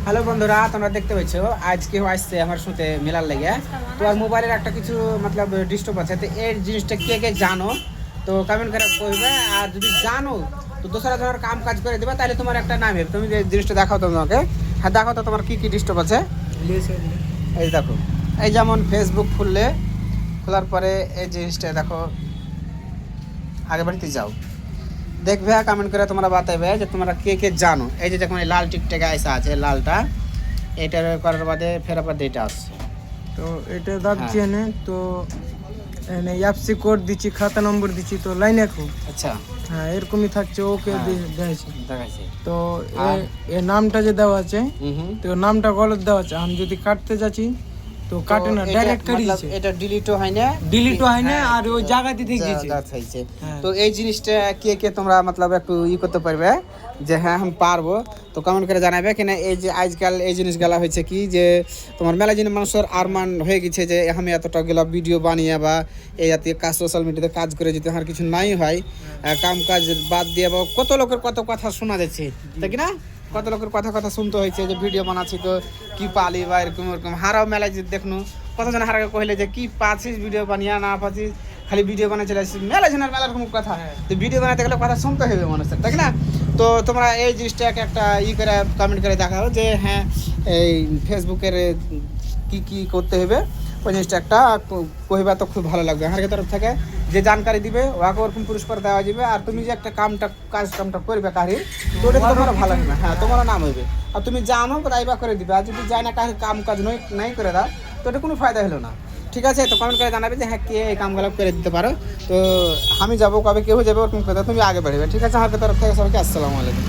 Hello বন্ধুরা, তোমরা দেখতে পাচ্ছ আজ কেউ আসছে আমার সাথে মেলার লেগে। তো আর মোবাইলের একটা কিছু মতলব ডিস্টার্ব আছে, তো এই জিনিসটা কে কে জানো তো কমেন্ট করে কইবে। আর যদি জানো তো দোসরা ধরার কাম কাজ করে দেবে, তাহলে তোমার একটা নাম হবে। তুমি যে জিনিসটা দেখাও তোমাকে, হ্যাঁ দেখাও তো তোমার কী কী ডিস্টার্ব আছে। এই দেখো, এই যেমন ফেসবুক খোলার পরে এই জিনিসটা দেখো, আগে বাড়িতে যাও, দেখবে কমেন্ট করে তোমরা বাতাবে যে তোমরা কে কে জানো। এই যে যখন এই লাল টিকটাকে আইসা আছে লালটা, এটার করার বাদে ফের আবার এটা আসছে। তো এটা দাবছি এনে তো এনে অ্যাপসি কোড দিচ্ছি, খাতা নম্বর দিচ্ছি, তো লাইনে রাখো। আচ্ছা, হ্যাঁ এরকমই থাকছে, ওকে দিয়েছি। দেখাইছে তো এ নামটা যে দেওয়া আছে, হুম। তো নামটা গলত দেওয়া আছে। আমি যদি কাটতে যাচ্ছি তো কাটে না, ডাইরেক্ট কাটি দিচ্ছে। এটা ডিলিটও হয় না, ডিলিটও হয় না, আর ওই জায়গাতে দিয়ে দিয়েছে। হ্যাঁ। তো এই জিনিসটা কে কে তোমরা মতলব একটু করতে পারবে যে হ্যাঁ আমি পারবো, তো কমেন্ট করে জানাবে কিনা। এই যে আজকাল এই জিনিসগুলা হয়েছে কি যে তোমার মেলা জিনিস মানুষের আরমান হয়ে গেছে যে আমি এতটা গেলা ভিডিও বানিয়ে বা এই জাতীয় কাজ সোশ্যাল মিডিয়াতে কাজ করে যদি আমার কিছু নাই হয়, কাম কাজ বাদ দিয়ে বা কত লোকের কত কথা শোনা যাচ্ছে, তাই কি না? কত লোকের কথা শুনতে হয়েছে যে ভিডিও বানাচ্ছি তো কি পালি বা এরকম হারাও মেলায় যে দেখনু কতজন হারাকে কহিলে যে কি পাচ্ছিস ভিডিও বানিয়ে না পাচ্ছিস, খালি ভিডিও বানিয়ে চলে আসছিস। মেলার কোনো কথা, তো ভিডিও বানাতে গেলে কথা শুনতে হবে মানুষের, তাই না? তো তোমরা এই জিনিসটাকে একটা করে কমেন্ট করে দেখাও যে হ্যাঁ এই ফেসবুকের কি করতে হবে, ওই জিনিসটা একটা কহিবা তো খুব ভালো লাগবে। আমার তরফ থেকে যে জানকারি দিবে ওকে ওরকম পুরস্কার দেওয়া যাবে। আর তুমি যে একটা কাজটা করবে কাহির, তো ওটা তোমার ভালো হবে, হ্যাঁ তোমার নাম হইবে। আর তুমি জানো তাইবা করে দিবে, আর যদি যায় না কাহির কাজ নাই করে দাও, তো এটা কোনো ফায়দা হলো না। ঠিক আছে, তো কমেন্ট করে জানাবে যে হ্যাঁ কে এই কামগুলো করে দিতে পারো। তো আমি যাবো, কবে কেউ যাবে ওরকম কথা তুমি আগে বাড়বে। ঠিক আছে, আমার তরফ থেকে সবাইকে আসসালামু আলাইকুম।